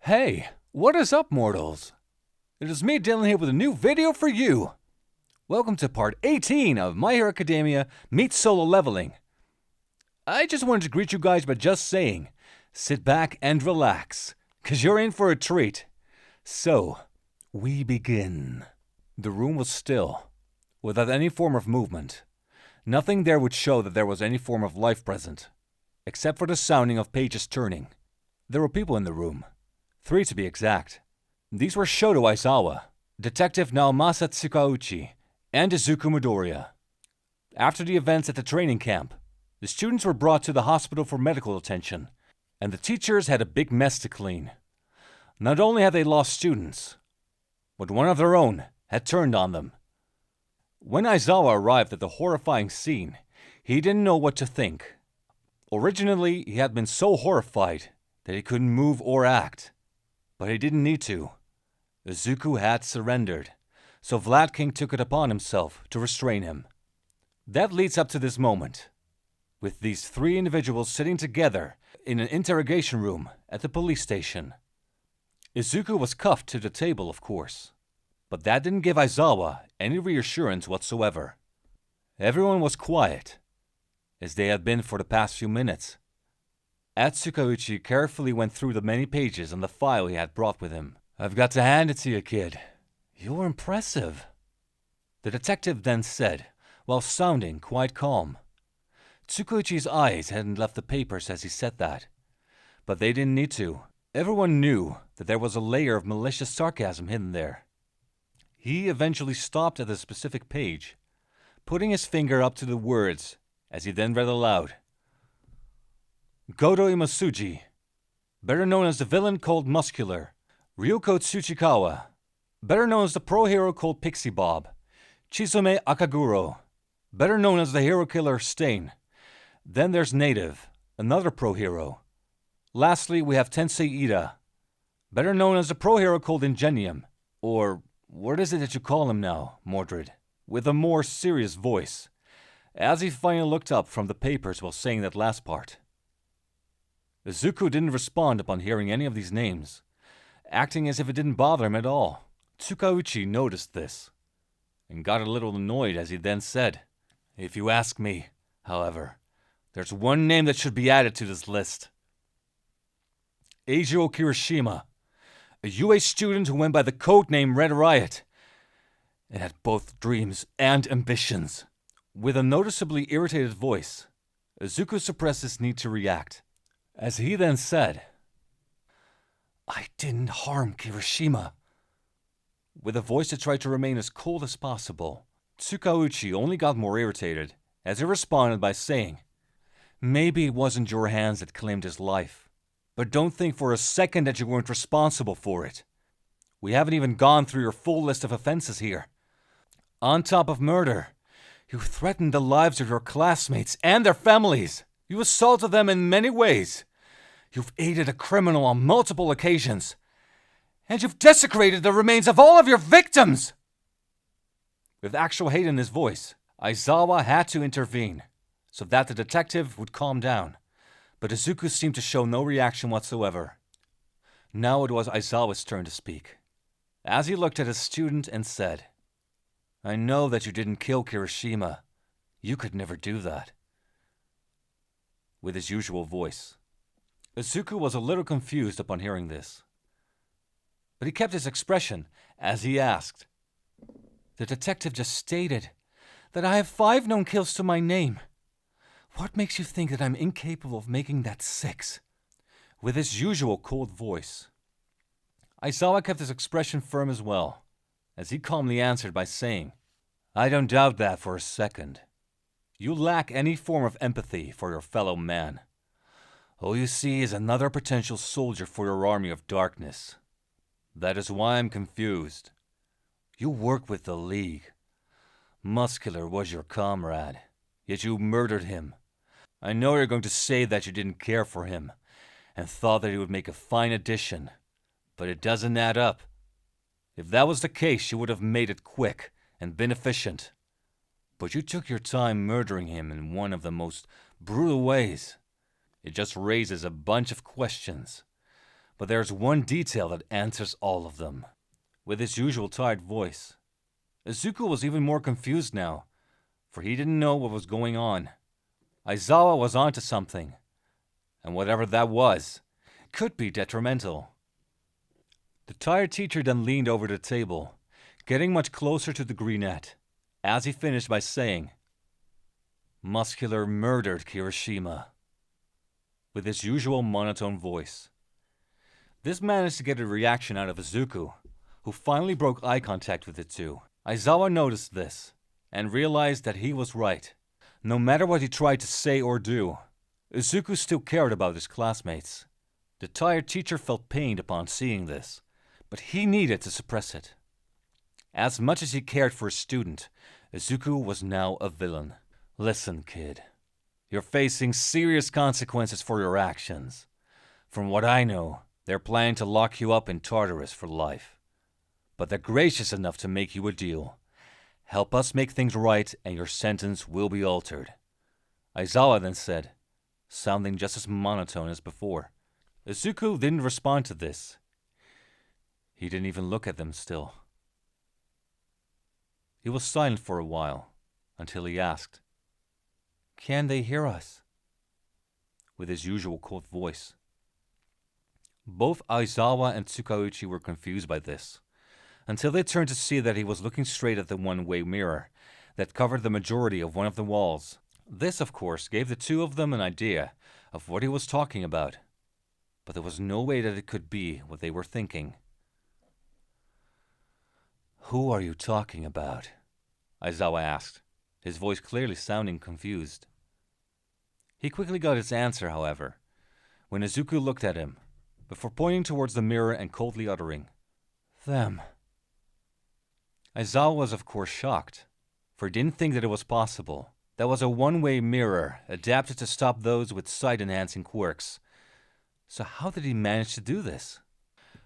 Hey, what is up, mortals? It is me, Dylan, here with a new video for you. Welcome to part 18 of My Hero Academia meets Solo Leveling. I just wanted to greet you guys by just saying, sit back and relax, cause you're in for a treat. So, we begin. The room was still, without any form of movement. Nothing there would show that there was any form of life present, except for the sounding of pages turning. There were people in the room. 3 to be exact. These were Shoto Aizawa, Detective Naomasa Tsukauchi, and Izuku Midoriya. After the events at the training camp, the students were brought to the hospital for medical attention, and the teachers had a big mess to clean. Not only had they lost students, but one of their own had turned on them. When Aizawa arrived at the horrifying scene, he didn't know what to think. Originally, he had been so horrified that he couldn't move or act. But he didn't need to. Izuku had surrendered, so Vlad King took it upon himself to restrain him. That leads up to this moment, with these 3 individuals sitting together in an interrogation room at the police station. Izuku was cuffed to the table, of course, but that didn't give Aizawa any reassurance whatsoever. Everyone was quiet, as they had been for the past few minutes. Tsukauchi carefully went through the many pages on the file he had brought with him. "I've got to hand it to you, kid. You're impressive," the detective then said, while sounding quite calm. Tsukauchi's eyes hadn't left the papers as he said that, but they didn't need to. Everyone knew that there was a layer of malicious sarcasm hidden there. He eventually stopped at a specific page, putting his finger up to the words, as he then read aloud. Godo Imasuji, better known as the villain called Muscular. Ryuko Tsuchikawa, better known as the pro hero called Pixie Bob. Chizume Akaguro, better known as the hero killer Stain. Then there's Native, another pro hero. Lastly, we have Tensei Ida, better known as the pro hero called Ingenium. Or, what is it that you call him now, Mordred? With a more serious voice, as he finally looked up from the papers while saying that last part. Izuku didn't respond upon hearing any of these names, acting as if it didn't bother him at all. Tsukauchi noticed this, and got a little annoyed as he then said, "If you ask me, however, there's one name that should be added to this list. Eijiro Kirishima, a UA student who went by the code name Red Riot, and had both dreams and ambitions." With a noticeably irritated voice, Izuku suppressed his need to react, as he then said, "I didn't harm Kirishima." With a voice that tried to remain as cold as possible, Tsukauchi only got more irritated as he responded by saying, "Maybe it wasn't your hands that claimed his life, but don't think for a second that you weren't responsible for it. We haven't even gone through your full list of offenses here. On top of murder, you threatened the lives of your classmates and their families. You assaulted them in many ways. You've aided a criminal on multiple occasions. And you've desecrated the remains of all of your victims!" With actual hate in his voice, Aizawa had to intervene, so that the detective would calm down. But Izuku seemed to show no reaction whatsoever. Now it was Aizawa's turn to speak, as he looked at his student and said, "I know that you didn't kill Kirishima. You could never do that." With his usual voice. Izuku was a little confused upon hearing this, but he kept his expression as he asked, "The detective just stated that I have 5 known kills to my name. What makes you think that I'm incapable of making that 6? With his usual cold voice. Aizawa kept his expression firm as well, as he calmly answered by saying, "I don't doubt that for a second. You lack any form of empathy for your fellow man. All you see is another potential soldier for your army of darkness. That is why I'm confused. You work with the League. Muscular was your comrade, yet you murdered him. I know you're going to say that you didn't care for him, and thought that he would make a fine addition, but it doesn't add up. If that was the case, you would have made it quick and been efficient. But you took your time murdering him in one of the most brutal ways. It just raises a bunch of questions. But there's one detail that answers all of them. With his usual tired voice, Izuku was even more confused now, for he didn't know what was going on. Aizawa was onto something, and whatever that was, could be detrimental. The tired teacher then leaned over the table, getting much closer to the greenette, as he finished by saying, "Muscular murdered Kirishima," with his usual monotone voice. This managed to get a reaction out of Izuku, who finally broke eye contact with the two. Aizawa noticed this, and realized that he was right. No matter what he tried to say or do, Izuku still cared about his classmates. The tired teacher felt pained upon seeing this, but he needed to suppress it. As much as he cared for his student, Izuku was now a villain. "Listen, kid. You're facing serious consequences for your actions. From what I know, they're planning to lock you up in Tartarus for life. But they're gracious enough to make you a deal. Help us make things right and your sentence will be altered," Aizawa then said, sounding just as monotone as before. Izuku didn't respond to this. He didn't even look at them still. He was silent for a while, until he asked, "Can they hear us?" with his usual cold voice. Both Aizawa and Tsukauchi were confused by this, until they turned to see that he was looking straight at the one-way mirror that covered the majority of one of the walls. This, of course, gave the two of them an idea of what he was talking about, but there was no way that it could be what they were thinking. "Who are you talking about?" Aizawa asked, his voice clearly sounding confused. He quickly got his answer, however, when Izuku looked at him, before pointing towards the mirror and coldly uttering, "Them." Aizawa was of course shocked, for he didn't think that it was possible. That was a one-way mirror, adapted to stop those with sight-enhancing quirks. So how did he manage to do this?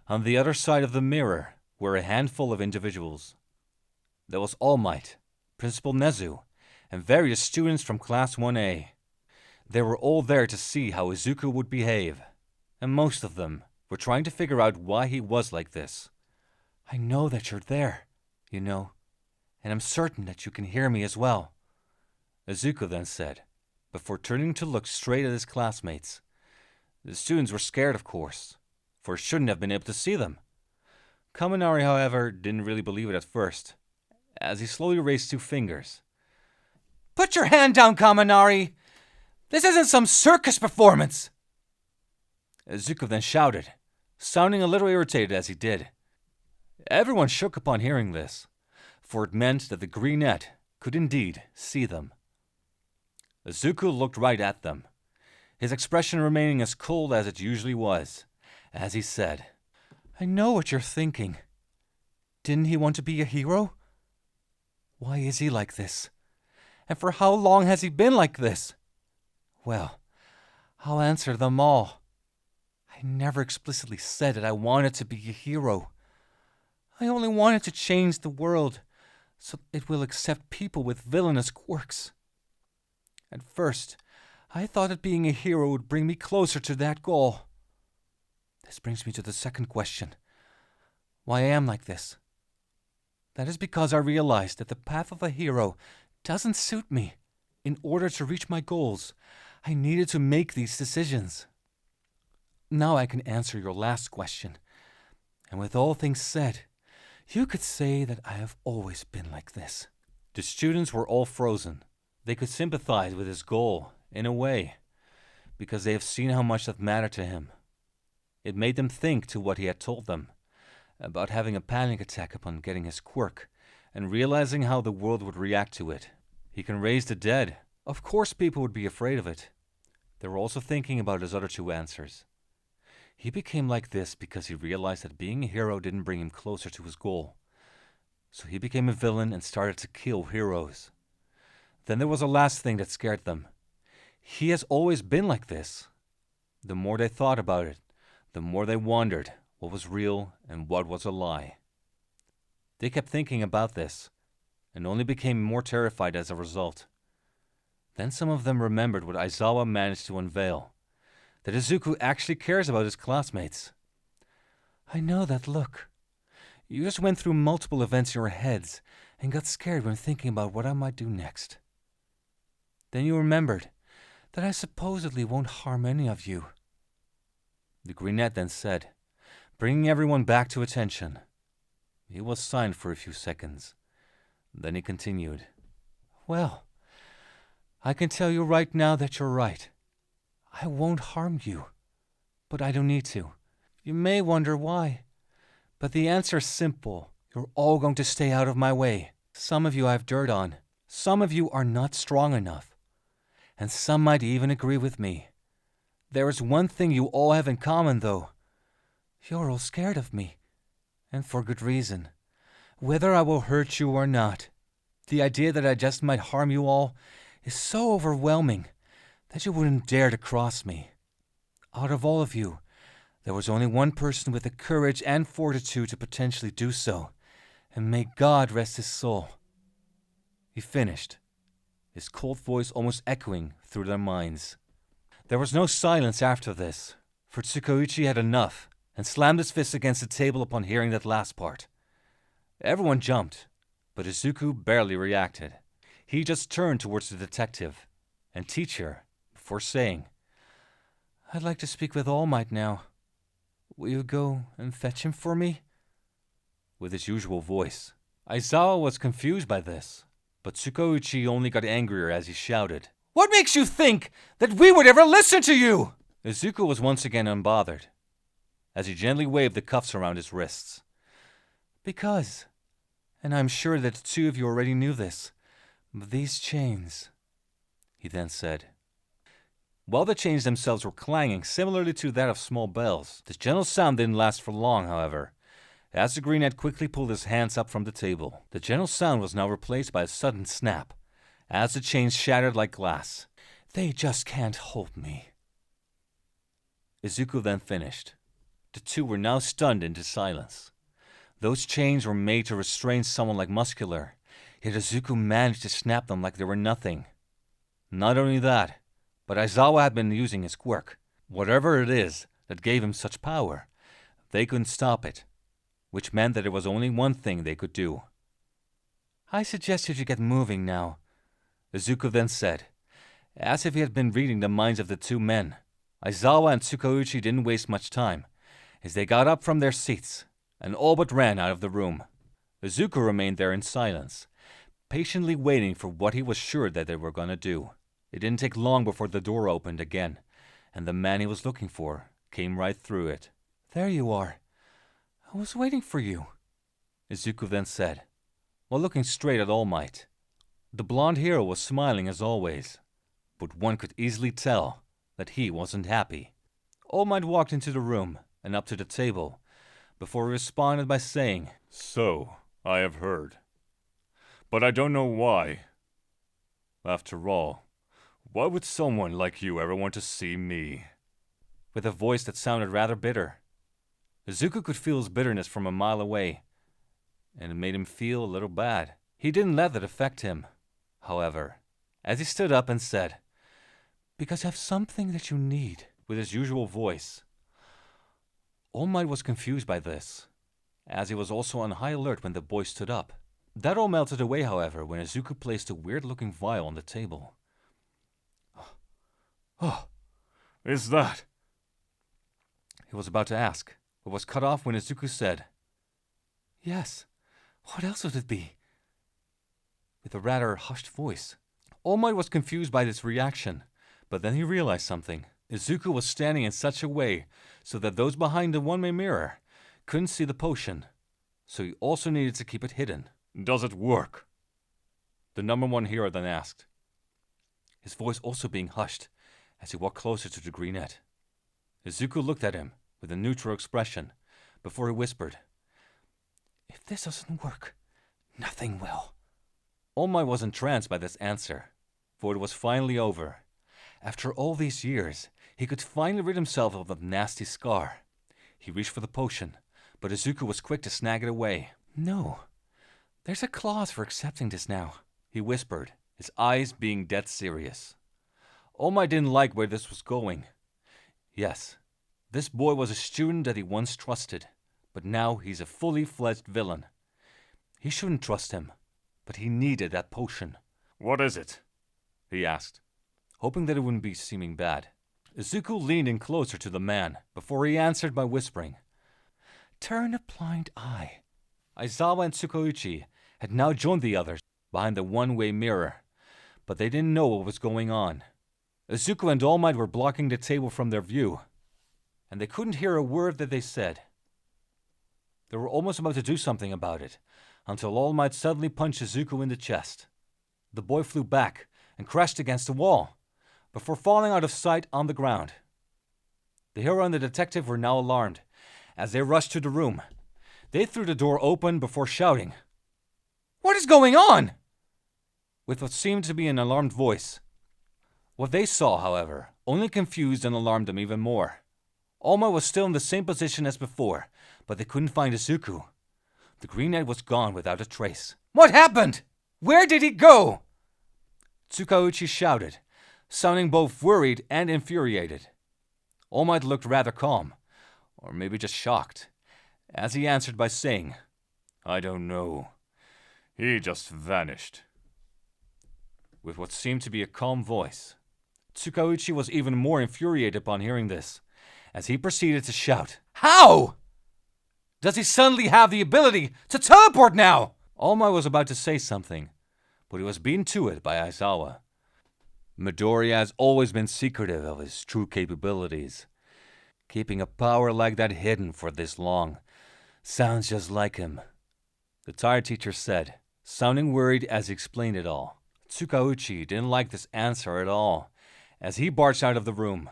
On the other side of the mirror were a handful of individuals. There was All Might, Principal Nezu, and various students from Class 1A. They were all there to see how Izuku would behave, and most of them were trying to figure out why he was like this. "I know that you're there, you know, and I'm certain that you can hear me as well," Izuku then said, before turning to look straight at his classmates. The students were scared, of course, for he shouldn't have been able to see them. Kaminari, however, didn't really believe it at first, as he slowly raised two fingers. "Put your hand down, Kaminari! This isn't some circus performance!" Izuku then shouted, sounding a little irritated as he did. Everyone shook upon hearing this, for it meant that the greenette could indeed see them. Izuku looked right at them, his expression remaining as cold as it usually was, as he said, "I know what you're thinking. Didn't he want to be a hero? Why is he like this? And for how long has he been like this? Well, I'll answer them all. I never explicitly said that I wanted to be a hero. I only wanted to change the world so it will accept people with villainous quirks. At first, I thought that being a hero would bring me closer to that goal. This brings me to the second question. Why I am like this? That is because I realized that the path of a hero doesn't suit me. In order to reach my goals, I needed to make these decisions. Now I can answer your last question. And with all things said, you could say that I have always been like this." The students were all frozen. They could sympathize with his goal, in a way, because they have seen how much that mattered to him. It made them think to what he had told them, about having a panic attack upon getting his quirk, and realizing how the world would react to it. He can raise the dead. Of course people would be afraid of it. They were also thinking about his other two answers. He became like this because he realized that being a hero didn't bring him closer to his goal. So he became a villain and started to kill heroes. Then there was a last thing that scared them. He has always been like this. The more they thought about it, the more they wondered what was real and what was a lie. They kept thinking about this, and only became more terrified as a result. Then some of them remembered what Aizawa managed to unveil, that Izuku actually cares about his classmates. I know that look. You just went through multiple events in your heads and got scared when thinking about what I might do next. Then you remembered that I supposedly won't harm any of you. The brunette then said, bringing everyone back to attention. He was silent for a few seconds. Then he continued. Well, I can tell you right now that you're right. I won't harm you, but I don't need to. You may wonder why, but the answer's simple. You're all going to stay out of my way. Some of you I have dirt on. Some of you are not strong enough. And some might even agree with me. There is one thing you all have in common, though. You're all scared of me, and for good reason. Whether I will hurt you or not, the idea that I just might harm you all is so overwhelming that you wouldn't dare to cross me. Out of all of you, there was only one person with the courage and fortitude to potentially do so, and may God rest his soul. He finished, his cold voice almost echoing through their minds. There was no silence after this, for Tsukuuchi had enough and slammed his fist against the table upon hearing that last part. Everyone jumped, but Izuku barely reacted. He just turned towards the detective and teacher before saying, I'd like to speak with All Might now. Will you go and fetch him for me? With his usual voice. Aizawa was confused by this, but Tsukuuchi only got angrier as he shouted, What makes you think that we would ever listen to you? Izuku was once again unbothered, as he gently waved the cuffs around his wrists. Because, and I'm sure that the two of you already knew this, but these chains, he then said. While the chains themselves were clanging similarly to that of small bells, this gentle sound didn't last for long, however. As the greenhead quickly pulled his hands up from the table, the gentle sound was now replaced by a sudden snap, as the chains shattered like glass. They just can't hold me. Izuku then finished. The two were now stunned into silence. Those chains were made to restrain someone like Muscular, yet Izuku managed to snap them like they were nothing. Not only that, but Aizawa had been using his quirk. Whatever it is that gave him such power, they couldn't stop it, which meant that there was only one thing they could do. I suggest you should get moving now, Izuku then said, as if he had been reading the minds of the two men. Aizawa and Tsukuuchi didn't waste much time, as they got up from their seats and all but ran out of the room. Izuku remained there in silence, patiently waiting for what he was sure that they were going to do. It didn't take long before the door opened again, and the man he was looking for came right through it. There you are. I was waiting for you, Izuku then said, while looking straight at All Might. The blonde hero was smiling as always, but one could easily tell that he wasn't happy. All Might walked into the room and up to the table, before he responded by saying, So, I have heard. But I don't know why. After all, why would someone like you ever want to see me? With a voice that sounded rather bitter. Izuku could feel his bitterness from a mile away, and it made him feel a little bad. He didn't let that affect him, however, as he stood up and said, Because I have something that you need, with his usual voice. All Might was confused by this, as he was also on high alert when the boy stood up. That all melted away, however, when Izuku placed a weird-looking vial on the table. Oh, is that? He was about to ask, but was cut off when Izuku said, Yes, what else would it be? With a rather hushed voice. All Might was confused by this reaction, but then he realized something. Izuku was standing in such a way so that those behind the one-way mirror couldn't see the potion, so he also needed to keep it hidden. Does it work? The number one hero then asked, his voice also being hushed as he walked closer to the greenette. Izuku looked at him with a neutral expression before he whispered, If this doesn't work, nothing will. All Might was entranced by this answer, for it was finally over. After all these years, he could finally rid himself of the nasty scar. He reached for the potion, but Izuku was quick to snag it away. No, there's a clause for accepting this now, he whispered, his eyes being dead serious. All Might didn't like where this was going. Yes, this boy was a student that he once trusted, but now he's a fully fledged villain. He shouldn't trust him, but he needed that potion. "What is it?" he asked, hoping that it wouldn't be seeming bad. Izuku leaned in closer to the man before he answered by whispering, "Turn a blind eye." Aizawa and Tsukauchi had now joined the others behind the one-way mirror, but they didn't know what was going on. Izuku and All Might were blocking the table from their view, and they couldn't hear a word that they said. They were almost about to do something about it, until All Might suddenly punched Izuku in the chest. The boy flew back and crashed against the wall, before falling out of sight on the ground. The hero and the detective were now alarmed, as they rushed to the room. They threw the door open before shouting, "What is going on?" with what seemed to be an alarmed voice. What they saw, however, only confused and alarmed them even more. All Might was still in the same position as before, but they couldn't find Izuku. The green head was gone without a trace. "What happened? Where did he go?" Tsukauchi shouted, sounding both worried and infuriated. All Might looked rather calm, or maybe just shocked, as he answered by saying, "I don't know. He just vanished." With what seemed to be a calm voice. Tsukauchi was even more infuriated upon hearing this, as he proceeded to shout, "How? Does he suddenly have the ability to teleport now?" All Might was about to say something, but he was beaten to it by Aizawa. Midoriya has always been secretive of his true capabilities. Keeping a power like that hidden for this long sounds just like him, the tired teacher said, sounding worried as he explained it all. Tsukauchi didn't like this answer at all, as he barged out of the room.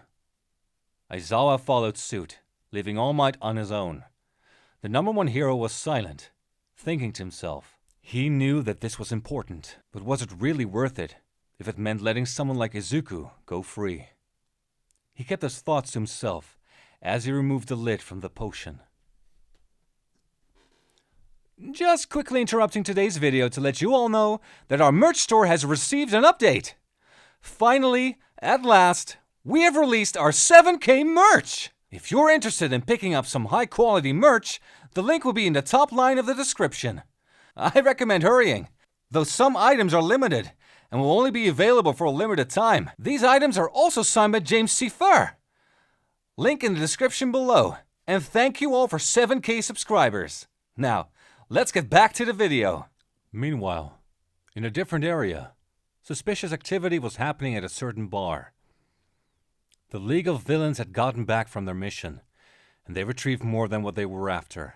Aizawa followed suit, leaving All Might on his own. The number one hero was silent, thinking to himself. He knew that this was important, but was it really worth it if it meant letting someone like Izuku go free? He kept his thoughts to himself as he removed the lid from the potion. Just quickly interrupting today's video to let you all know that our merch store has received an update. Finally, at last, we have released our 7K merch! If you're interested in picking up some high-quality merch, the link will be in the top line of the description. I recommend hurrying, though some items are limited and will only be available for a limited time. These items are also signed by James C. Furr. Link in the description below. And thank you all for 7K subscribers. Now, let's get back to the video. Meanwhile, in a different area, suspicious activity was happening at a certain bar. The League of Villains had gotten back from their mission, and they retrieved more than what they were after.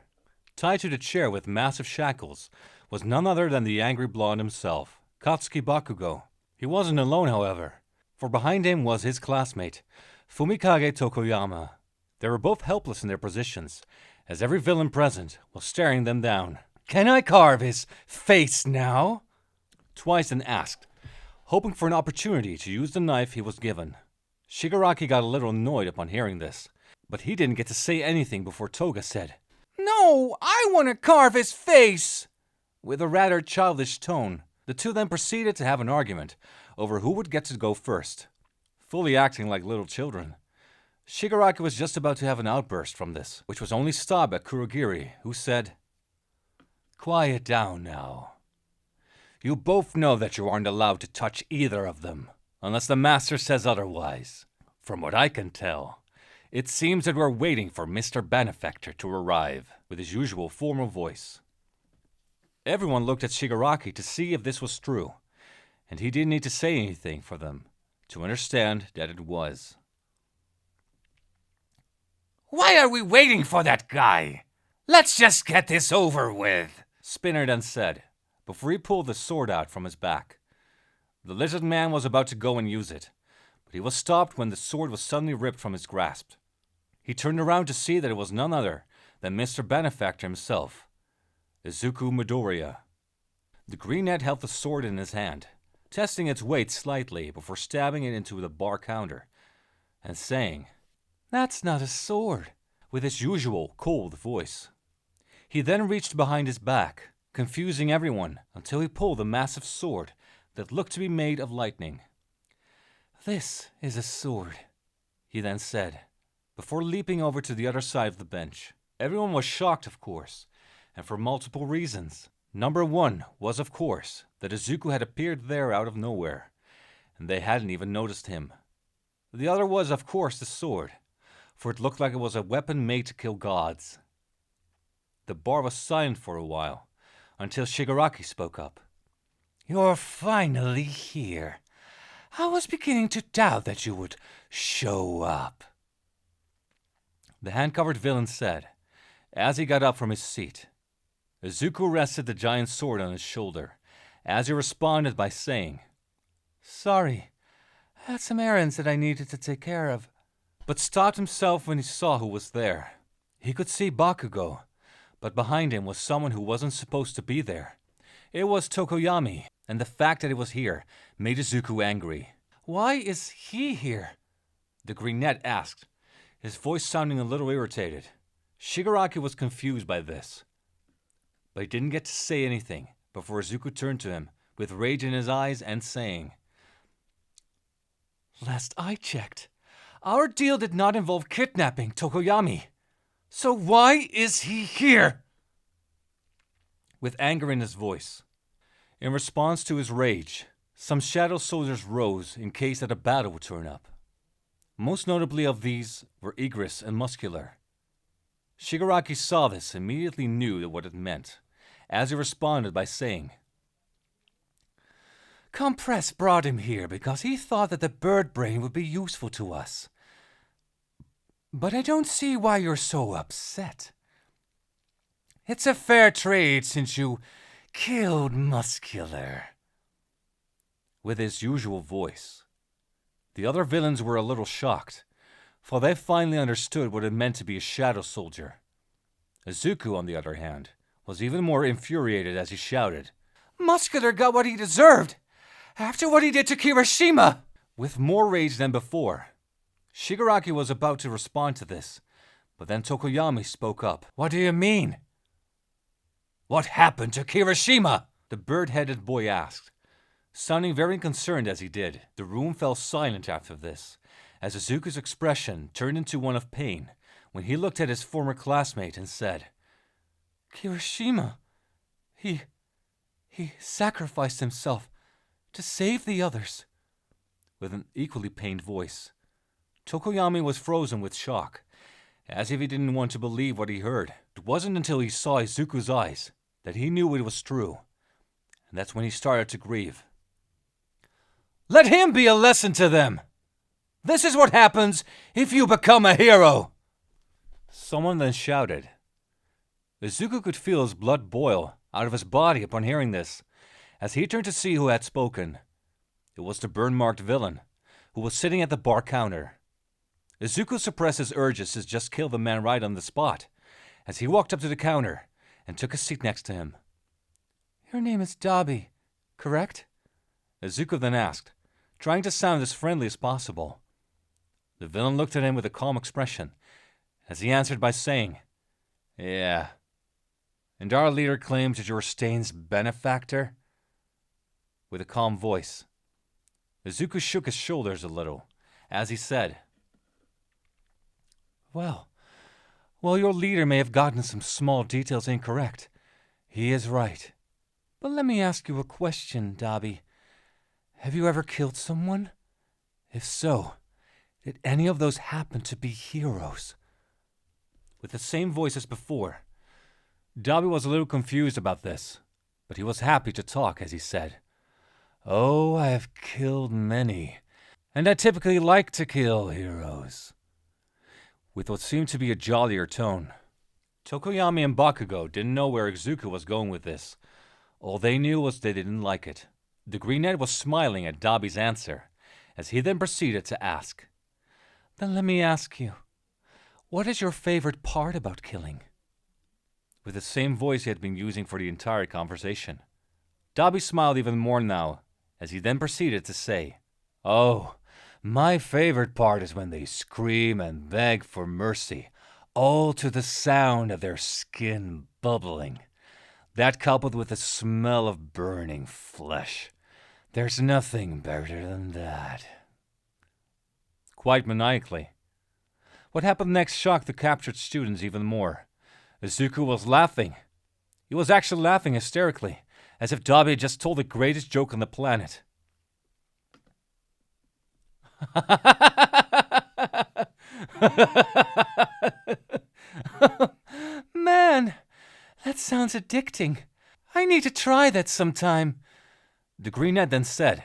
Tied to the chair with massive shackles was none other than the angry blonde himself, Katsuki Bakugo. He wasn't alone, however, for behind him was his classmate, Fumikage Tokoyama. They were both helpless in their positions, as every villain present was staring them down. "Can I carve his face now?" Twice asked, hoping for an opportunity to use the knife he was given. Shigaraki got a little annoyed upon hearing this, but he didn't get to say anything before Toga said, "No, I want to carve his face!" With a rather childish tone, the two then proceeded to have an argument over who would get to go first. Fully acting like little children, Shigaraki was just about to have an outburst from this, which was only stopped by Kurogiri, who said, "Quiet down now. You both know that you aren't allowed to touch either of them, unless the master says otherwise. From what I can tell, it seems that we're waiting for Mr. Benefactor to arrive," with his usual formal voice. Everyone looked at Shigaraki to see if this was true, and he didn't need to say anything for them to understand that it was. "Why are we waiting for that guy? Let's just get this over with," Spinner then said, before he pulled the sword out from his back. The lizard man was about to go and use it, but he was stopped when the sword was suddenly ripped from his grasp. He turned around to see that it was none other than Mr. Benefactor himself, Izuku Midoriya. The greenhead held the sword in his hand, testing its weight slightly before stabbing it into the bar counter, and saying, "That's not a sword," with his usual cold voice. He then reached behind his back, confusing everyone until he pulled a massive sword that looked to be made of lightning. "This is a sword," he then said, before leaping over to the other side of the bench. Everyone was shocked, of course, and for multiple reasons. Number one was, of course, that Izuku had appeared there out of nowhere, and they hadn't even noticed him. The other was, of course, the sword, for it looked like it was a weapon made to kill gods. The bar was silent for a while, until Shigaraki spoke up. "You're finally here. I was beginning to doubt that you would show up," the hand-covered villain said, as he got up from his seat. Izuku rested the giant sword on his shoulder, as he responded by saying, "Sorry, I had some errands that I needed to take care of," but stopped himself when he saw who was there. He could see Bakugo, but behind him was someone who wasn't supposed to be there. It was Tokoyami, and the fact that he was here made Izuku angry. "Why is he here?" the Greenette asked, his voice sounding a little irritated. Shigaraki was confused by this, but he didn't get to say anything before Izuku turned to him with rage in his eyes and saying, "Last I checked, our deal did not involve kidnapping Tokoyami. So why is he here?" With anger in his voice. In response to his rage, some shadow soldiers rose in case that a battle would turn up. Most notably of these were Igris and Muscular. Shigaraki saw this and immediately knew what it meant, as he responded by saying, "Compress brought him here because he thought that the bird brain would be useful to us. But I don't see why you're so upset. It's a fair trade since you killed Muscular." With his usual voice. The other villains were a little shocked, for they finally understood what it meant to be a shadow soldier. Izuku, on the other hand, was even more infuriated as he shouted, "Muscular got what he deserved, after what he did to Kirishima!" With more rage than before. Shigaraki was about to respond to this, but then Tokoyami spoke up. "What do you mean?" "What happened to Kirishima?" the bird-headed boy asked, sounding very concerned as he did. The room fell silent after this, as Izuku's expression turned into one of pain when he looked at his former classmate and said, "Kirishima, he sacrificed himself to save the others." With an equally pained voice. Tokoyami was frozen with shock, as if he didn't want to believe what he heard. It wasn't until he saw Izuku's eyes that he knew it was true, and that's when he started to grieve. "Let him be a lesson to them! This is what happens if you become a hero!" Someone then shouted. Izuku could feel his blood boil out of his body upon hearing this, as he turned to see who had spoken. It was the burn-marked villain, who was sitting at the bar counter. Izuku suppressed his urges to just kill the man right on the spot, as he walked up to the counter and took a seat next to him. "Your name is Dabi, correct?" Izuku then asked, trying to sound as friendly as possible. The villain looked at him with a calm expression, as he answered by saying, "Yeah. And our leader claims that you're Stain's benefactor?" With a calm voice. Izuku shook his shoulders a little, as he said, Well, your leader may have gotten some small details incorrect. He is right. But let me ask you a question, Dabi. Have you ever killed someone? If so, did any of those happen to be heroes?" With the same voice as before. Dabi was a little confused about this, but he was happy to talk as he said, "Oh, I have killed many, and I typically like to kill heroes." With what seemed to be a jollier tone. Tokoyami and Bakugo didn't know where Izuku was going with this. All they knew was they didn't like it. The Greenette was smiling at Dabi's answer, as he then proceeded to ask, "Then let me ask you, what is your favorite part about killing?" With the same voice he had been using for the entire conversation. Dabi smiled even more now, as he then proceeded to say, "Oh, my favorite part is when they scream and beg for mercy, all to the sound of their skin bubbling. That coupled with the smell of burning flesh. There's nothing better than that." Quite maniacally. What happened next shocked the captured students even more, Izuku was laughing. He was actually laughing hysterically, as if Dabi had just told the greatest joke on the planet. Man, that sounds addicting. I need to try that sometime, the greenhead then said,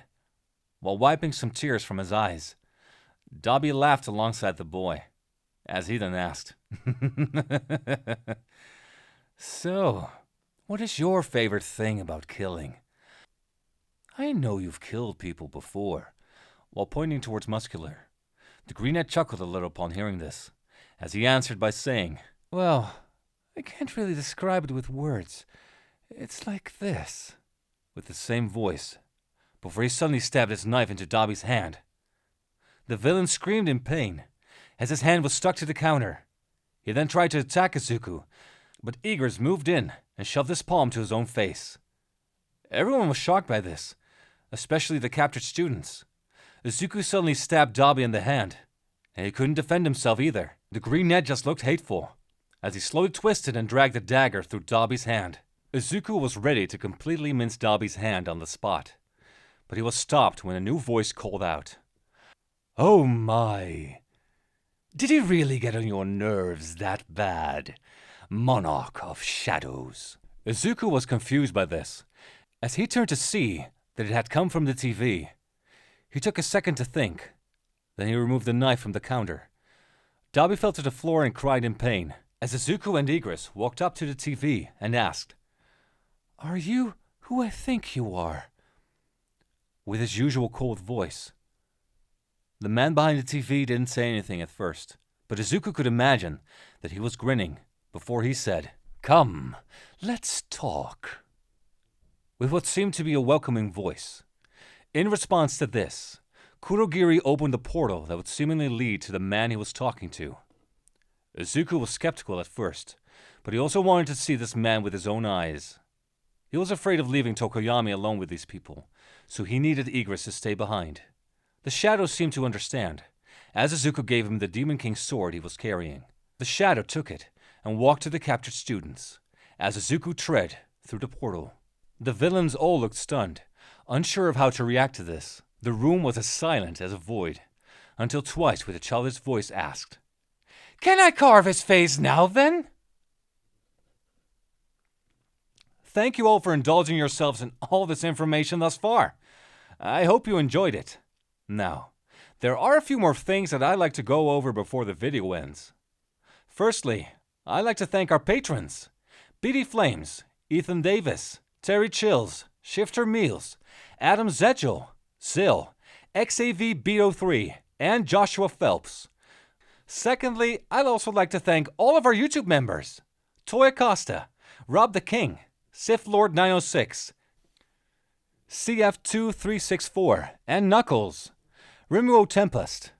while wiping some tears from his eyes. Dabi laughed alongside the boy, as he then asked, So, what is your favorite thing about killing? I know you've killed people before, while pointing towards Muscular. The greenhead chuckled a little upon hearing this, as he answered by saying, Well, I can't really describe it with words. It's like this, with the same voice, before he suddenly stabbed his knife into Dabi's hand. The villain screamed in pain, as his hand was stuck to the counter. He then tried to attack Izuku, but Igris moved in and shoved his palm to his own face. Everyone was shocked by this, especially the captured students. Izuku suddenly stabbed Dabi in the hand, and he couldn't defend himself either. The greenhead just looked hateful, as he slowly twisted and dragged the dagger through Dabi's hand. Izuku was ready to completely mince Dabi's hand on the spot, but he was stopped when a new voice called out, Oh my! Did he really get on your nerves that bad? Monarch of Shadows. Izuku was confused by this, as he turned to see that it had come from the TV. He took a second to think. Then he removed the knife from the counter. Dabi fell to the floor and cried in pain, as Izuku and Igris walked up to the TV and asked, Are you who I think you are? With his usual cold voice. The man behind the TV didn't say anything at first, but Izuku could imagine that he was grinning before he said, Come, let's talk. With what seemed to be a welcoming voice. In response to this, Kurogiri opened a portal that would seemingly lead to the man he was talking to. Izuku was skeptical at first, but he also wanted to see this man with his own eyes. He was afraid of leaving Tokoyami alone with these people, so he needed Igris to stay behind. The shadow seemed to understand, as Izuku gave him the Demon King's sword he was carrying. The shadow took it and walked to the captured students, as Izuku tread through the portal. The villains all looked stunned, unsure of how to react to this. The room was as silent as a void, until twice with a childish voice asked, Can I carve his face now then? Thank you all for indulging yourselves in all this information thus far. I hope you enjoyed it. Now, there are a few more things that I'd like to go over before the video ends. Firstly, I'd like to thank our patrons, BD Flames, Ethan Davis, Terry Chills, Shifter Meals, Adam Zedgel, Zill, XAV Beat03, and Joshua Phelps. Secondly, I'd also like to thank all of our YouTube members, Toy Acosta, Rob the King, Sith Lord 906, CF2364, and Knuckles, Rimuo Tempest,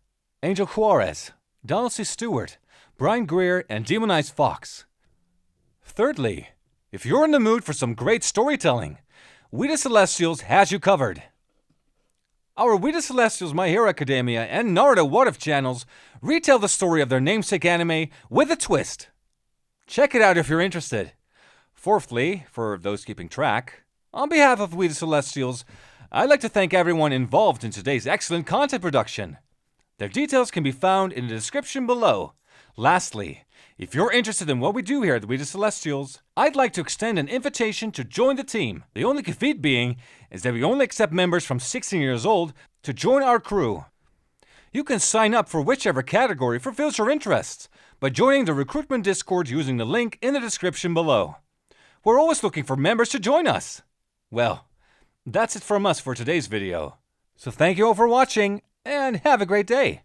Angel Juarez, Donald C. Stewart, Brian Greer, and Demonized Fox. Thirdly, if you're in the mood for some great storytelling, We the Celestials has you covered. Our We the Celestials My Hero Academia and Naruto What If channels retell the story of their namesake anime with a twist. Check it out if you're interested. Fourthly, for those keeping track, on behalf of We the Celestials, I'd like to thank everyone involved in today's excellent content production. Their details can be found in the description below. Lastly, if you're interested in what we do here at We the Celestials, I'd like to extend an invitation to join the team. The only caveat being is that we only accept members from 16 years old to join our crew. You can sign up for whichever category fulfills your interests by joining the recruitment Discord using the link in the description below. We're always looking for members to join us. Well, that's it from us for today's video. So thank you all for watching, and have a great day.